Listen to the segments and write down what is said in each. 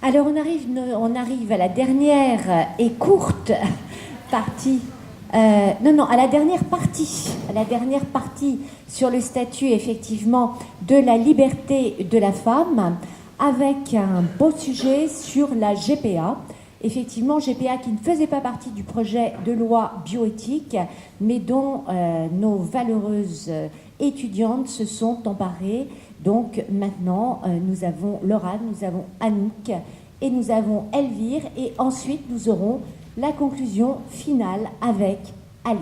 Alors on arrive à la dernière et courte partie. Non, à la dernière partie sur le statut effectivement de la liberté de la femme, avec un beau sujet sur la GPA. Effectivement, GPA qui ne faisait pas partie du projet de loi bioéthique, mais dont nos valeureuses étudiantes se sont emparées. Donc maintenant, nous avons Laura, nous avons Annick et nous avons Elvire. Et ensuite, nous aurons la conclusion finale avec Aline.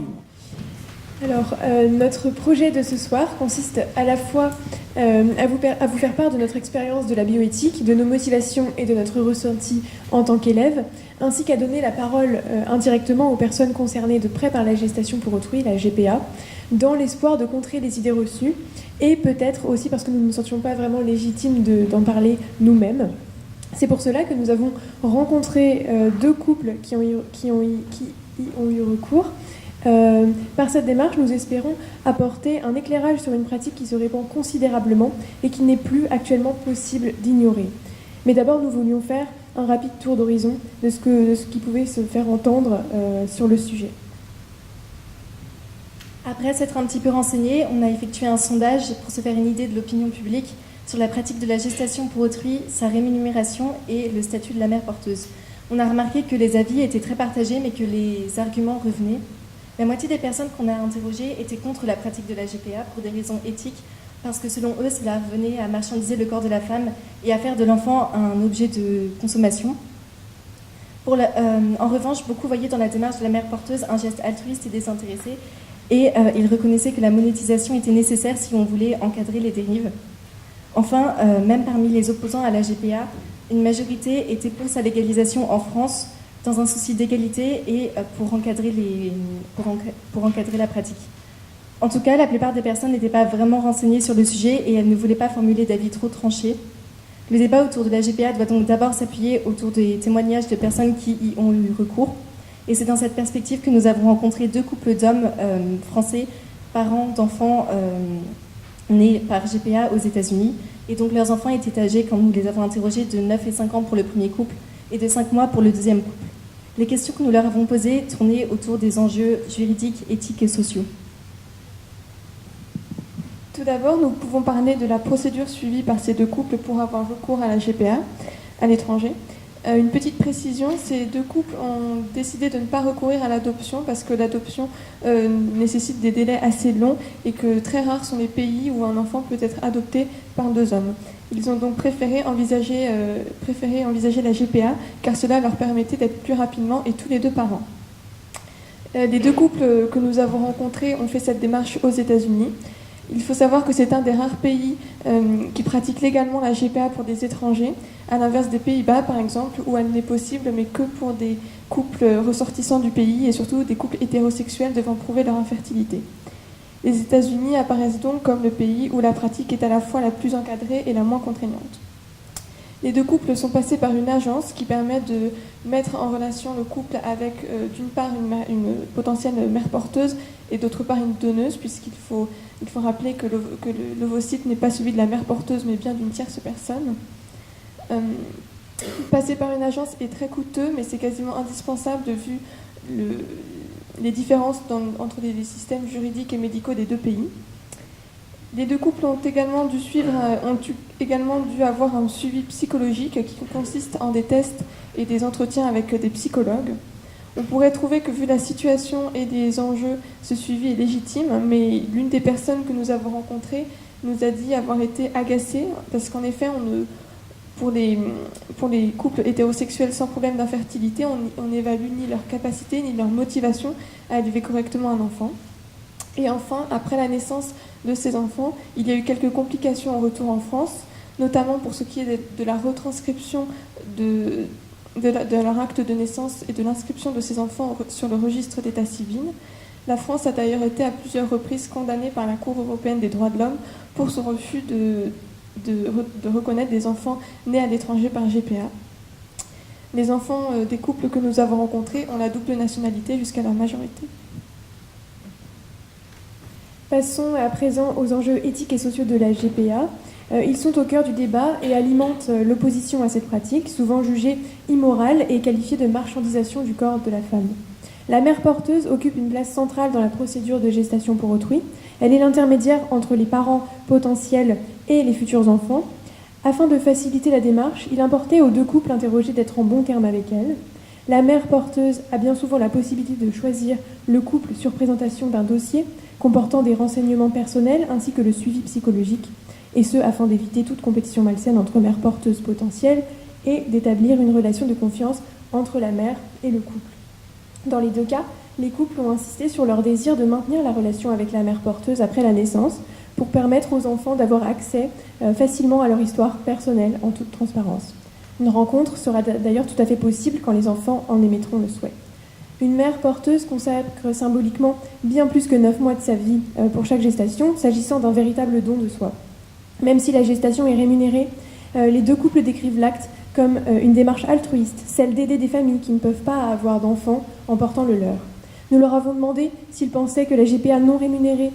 Alors, notre projet de ce soir consiste à la fois à vous faire part de notre expérience de la bioéthique, de nos motivations et de notre ressenti en tant qu'élève, ainsi qu'à donner la parole indirectement aux personnes concernées de près par la gestation pour autrui, la GPA, dans l'espoir de contrer les idées reçues, et peut-être aussi parce que nous ne nous sentions pas vraiment légitimes d'en parler nous-mêmes. C'est pour cela que nous avons rencontré deux couples qui y ont eu recours. Par cette démarche, nous espérons apporter un éclairage sur une pratique qui se répand considérablement et qui n'est plus actuellement possible d'ignorer. Mais d'abord, nous voulions faire un rapide tour d'horizon de ce qui pouvait se faire entendre sur le sujet. Après s'être un petit peu renseigné, on a effectué un sondage pour se faire une idée de l'opinion publique sur la pratique de la gestation pour autrui, sa rémunération et le statut de la mère porteuse. On a remarqué que les avis étaient très partagés, mais que les arguments revenaient. La moitié des personnes qu'on a interrogées étaient contre la pratique de la GPA pour des raisons éthiques, parce que selon eux, cela revenait à marchandiser le corps de la femme et à faire de l'enfant un objet de consommation. En revanche, beaucoup voyaient dans la démarche de la mère porteuse un geste altruiste et désintéressé, et ils reconnaissaient que la monétisation était nécessaire si on voulait encadrer les dérives. Enfin, même parmi les opposants à la GPA, une majorité était pour sa légalisation en France, dans un souci d'égalité et pour encadrer la pratique. En tout cas, la plupart des personnes n'étaient pas vraiment renseignées sur le sujet et elles ne voulaient pas formuler d'avis trop tranchés. Le débat autour de la GPA doit donc d'abord s'appuyer autour des témoignages de personnes qui y ont eu recours. Et c'est dans cette perspective que nous avons rencontré deux couples d'hommes français, parents d'enfants nés par GPA aux États-Unis. Et donc leurs enfants étaient âgés, quand nous les avons interrogés, de 9 et 5 ans pour le premier couple et de 5 mois pour le deuxième couple. Les questions que nous leur avons posées tournaient autour des enjeux juridiques, éthiques et sociaux. Tout d'abord, nous pouvons parler de la procédure suivie par ces deux couples pour avoir recours à la GPA à l'étranger. Une petite précision, ces deux couples ont décidé de ne pas recourir à l'adoption parce que l'adoption nécessite des délais assez longs et que très rares sont les pays où un enfant peut être adopté par deux hommes. Ils ont donc préféré envisager la GPA car cela leur permettait d'être plus rapidement et tous les deux parents. Les deux couples que nous avons rencontrés ont fait cette démarche aux États-Unis. Il faut savoir que c'est un des rares pays qui pratique légalement la GPA pour des étrangers, à l'inverse des Pays-Bas par exemple, où elle n'est possible mais que pour des couples ressortissants du pays et surtout des couples hétérosexuels devant prouver leur infertilité. Les États-Unis apparaissent donc comme le pays où la pratique est à la fois la plus encadrée et la moins contraignante. Les deux couples sont passés par une agence qui permet de mettre en relation le couple avec d'une part une potentielle mère porteuse et d'autre part une donneuse, puisqu'il faut rappeler que l'ovocyte n'est pas celui de la mère porteuse mais bien d'une tierce personne. Passer par une agence est très coûteux, mais c'est quasiment indispensable vu les différences entre les systèmes juridiques et médicaux des deux pays. Les deux couples ont également dû avoir un suivi psychologique qui consiste en des tests et des entretiens avec des psychologues. On pourrait trouver que vu la situation et les enjeux, ce suivi est légitime, mais l'une des personnes que nous avons rencontrées nous a dit avoir été agacée parce qu'en effet, pour les couples hétérosexuels sans problème d'infertilité, on n'évalue ni leur capacité ni leur motivation à élever correctement un enfant. Et enfin, après la naissance de ces enfants, il y a eu quelques complications en retour en France, notamment pour ce qui est de la retranscription de leur acte de naissance et de l'inscription de ces enfants sur le registre d'état civil. La France a d'ailleurs été à plusieurs reprises condamnée par la Cour européenne des droits de l'homme pour son refus de reconnaître des enfants nés à l'étranger par GPA. Les enfants des couples que nous avons rencontrés ont la double nationalité jusqu'à leur majorité. Passons à présent aux enjeux éthiques et sociaux de la GPA. Ils sont au cœur du débat et alimentent l'opposition à cette pratique, souvent jugée immorale et qualifiée de marchandisation du corps de la femme. La mère porteuse occupe une place centrale dans la procédure de gestation pour autrui. Elle est l'intermédiaire entre les parents potentiels et les futurs enfants. Afin de faciliter la démarche, il importait aux deux couples interrogés d'être en bon terme avec elle. La mère porteuse a bien souvent la possibilité de choisir le couple sur présentation d'un dossier comportant des renseignements personnels ainsi que le suivi psychologique, et ce afin d'éviter toute compétition malsaine entre mères porteuses potentielles et d'établir une relation de confiance entre la mère et le couple. Dans les deux cas, les couples ont insisté sur leur désir de maintenir la relation avec la mère porteuse après la naissance pour permettre aux enfants d'avoir accès facilement à leur histoire personnelle en toute transparence. Une rencontre sera d'ailleurs tout à fait possible quand les enfants en émettront le souhait. Une mère porteuse consacre symboliquement bien plus que 9 mois de sa vie pour chaque gestation, s'agissant d'un véritable don de soi. Même si la gestation est rémunérée, les deux couples décrivent l'acte comme une démarche altruiste, celle d'aider des familles qui ne peuvent pas avoir d'enfants en portant le leur. Nous leur avons demandé s'ils pensaient que la GPA non rémunérée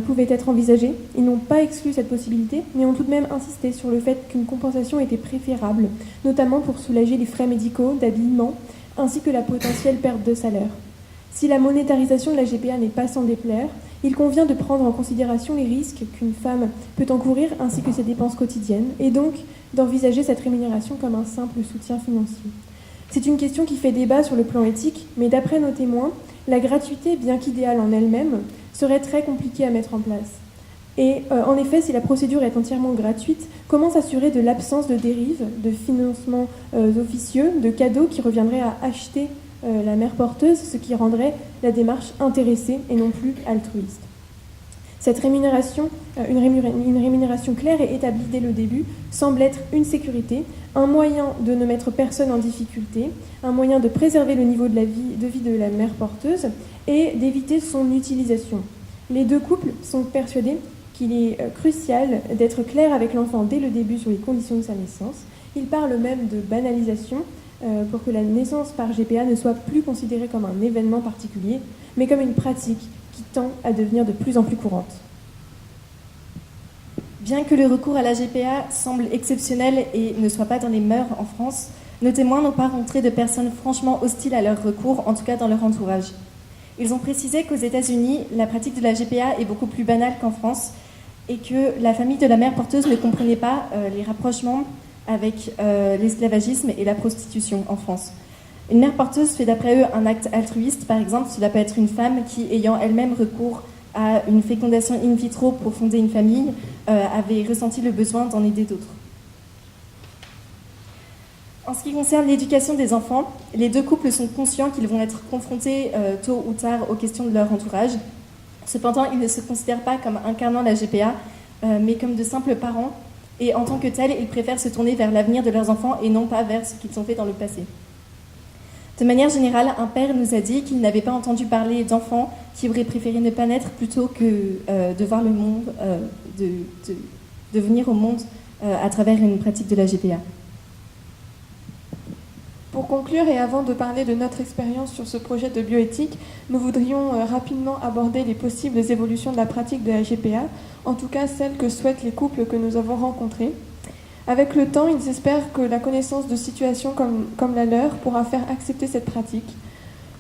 pouvait être envisagée. Ils n'ont pas exclu cette possibilité, mais ont tout de même insisté sur le fait qu'une compensation était préférable, notamment pour soulager les frais médicaux, d'habillement, ainsi que la potentielle perte de salaire. Si la monétarisation de la GPA n'est pas sans déplaire, il convient de prendre en considération les risques qu'une femme peut encourir ainsi que ses dépenses quotidiennes, et donc d'envisager cette rémunération comme un simple soutien financier. C'est une question qui fait débat sur le plan éthique, mais d'après nos témoins, la gratuité, bien qu'idéale en elle-même, serait très compliquée à mettre en place. Et en effet, si la procédure est entièrement gratuite, comment s'assurer de l'absence de dérives, de financements officieux, de cadeaux qui reviendraient à acheter la mère porteuse, ce qui rendrait la démarche intéressée et non plus altruiste. Cette rémunération, une rémunération claire et établie dès le début, semble être une sécurité, un moyen de ne mettre personne en difficulté, un moyen de préserver le niveau de vie de la mère porteuse et d'éviter son utilisation. Les deux couples sont persuadés qu'il est crucial d'être clair avec l'enfant dès le début sur les conditions de sa naissance. Ils parlent même de banalisation pour que la naissance par GPA ne soit plus considérée comme un événement particulier, mais comme une pratique qui tend à devenir de plus en plus courante. Bien que le recours à la GPA semble exceptionnel et ne soit pas dans les mœurs en France, nos témoins n'ont pas rencontré de personnes franchement hostiles à leur recours, en tout cas dans leur entourage. Ils ont précisé qu'aux États-Unis, la pratique de la GPA est beaucoup plus banale qu'en France et que la famille de la mère porteuse ne comprenait pas les rapprochements avec l'esclavagisme et la prostitution en France. Une mère porteuse fait d'après eux un acte altruiste, par exemple, cela peut être une femme qui, ayant elle-même recours à une fécondation in vitro pour fonder une famille, avait ressenti le besoin d'en aider d'autres. En ce qui concerne l'éducation des enfants, les deux couples sont conscients qu'ils vont être confrontés tôt ou tard aux questions de leur entourage. Cependant, ils ne se considèrent pas comme incarnant la GPA, mais comme de simples parents, et en tant que tels, ils préfèrent se tourner vers l'avenir de leurs enfants et non pas vers ce qu'ils ont fait dans le passé. De manière générale, un père nous a dit qu'il n'avait pas entendu parler d'enfants qui auraient préféré ne pas naître plutôt que de voir le monde, de venir au monde à travers une pratique de la GPA. Pour conclure et avant de parler de notre expérience sur ce projet de bioéthique, nous voudrions rapidement aborder les possibles évolutions de la pratique de la GPA, en tout cas celles que souhaitent les couples que nous avons rencontrés. Avec le temps, ils espèrent que la connaissance de situations comme la leur pourra faire accepter cette pratique.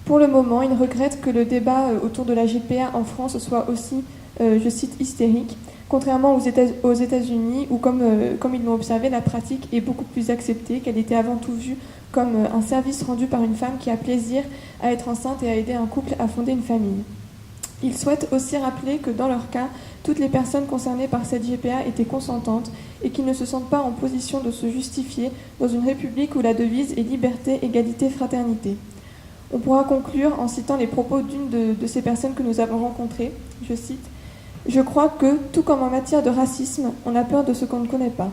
Pour le moment, ils regrettent que le débat autour de la GPA en France soit aussi, je cite, hystérique. Contrairement aux États-Unis, où, comme ils l'ont observé, la pratique est beaucoup plus acceptée, qu'elle était avant tout vue comme un service rendu par une femme qui a plaisir à être enceinte et à aider un couple à fonder une famille. Ils souhaitent aussi rappeler que dans leur cas, toutes les personnes concernées par cette GPA étaient consentantes et qu'ils ne se sentent pas en position de se justifier dans une république où la devise est liberté, égalité, fraternité. On pourra conclure en citant les propos d'une de ces personnes que nous avons rencontrées. Je cite : « Je crois que, tout comme en matière de racisme, on a peur de ce qu'on ne connaît pas. »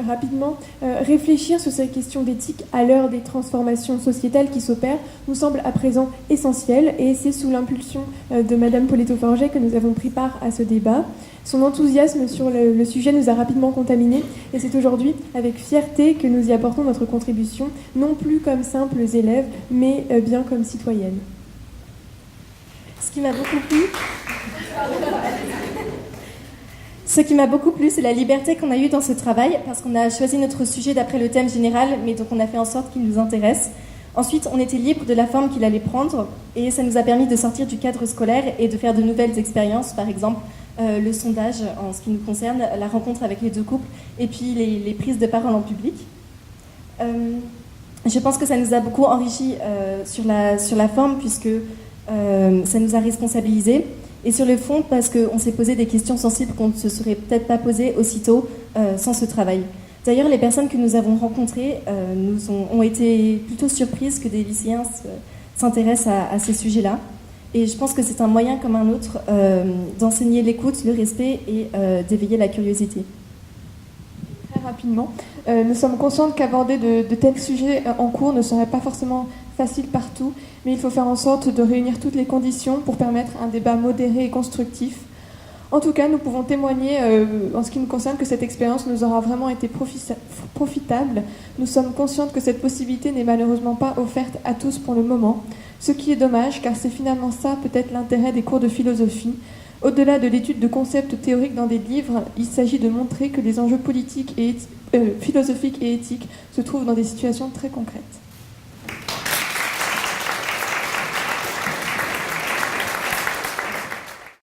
Rapidement, réfléchir sur ces questions d'éthique à l'heure des transformations sociétales qui s'opèrent nous semble à présent essentiel, et c'est sous l'impulsion de Madame Poletto-Forget que nous avons pris part à ce débat. Son enthousiasme sur le sujet nous a rapidement contaminés, et c'est aujourd'hui avec fierté que nous y apportons notre contribution, non plus comme simples élèves, mais bien comme citoyennes. Ce qui m'a beaucoup plu, Ce qui m'a beaucoup plu, c'est la liberté qu'on a eue dans ce travail, parce qu'on a choisi notre sujet d'après le thème général, mais donc on a fait en sorte qu'il nous intéresse. Ensuite, on était libre de la forme qu'il allait prendre, et ça nous a permis de sortir du cadre scolaire et de faire de nouvelles expériences, par exemple le sondage en ce qui nous concerne, la rencontre avec les deux couples, et puis les prises de parole en public. Je pense que ça nous a beaucoup enrichi sur la forme, puisque ça nous a responsabilisés. Et sur le fond, parce qu'on s'est posé des questions sensibles qu'on ne se serait peut-être pas posées aussitôt sans ce travail. D'ailleurs, les personnes que nous avons rencontrées ont été plutôt surprises que des lycéens s'intéressent à ces sujets-là. Et je pense que c'est un moyen comme un autre d'enseigner l'écoute, le respect et d'éveiller la curiosité. Très rapidement, nous sommes conscients qu'aborder de tels sujets en cours ne serait pas forcément facile partout, mais il faut faire en sorte de réunir toutes les conditions pour permettre un débat modéré et constructif. En tout cas, nous pouvons témoigner, en ce qui nous concerne, que cette expérience nous aura vraiment été profitable. Nous sommes conscientes que cette possibilité n'est malheureusement pas offerte à tous pour le moment, ce qui est dommage, car c'est finalement ça peut-être l'intérêt des cours de philosophie. Au-delà de l'étude de concepts théoriques dans des livres, il s'agit de montrer que les enjeux politiques et philosophiques et éthiques se trouvent dans des situations très concrètes.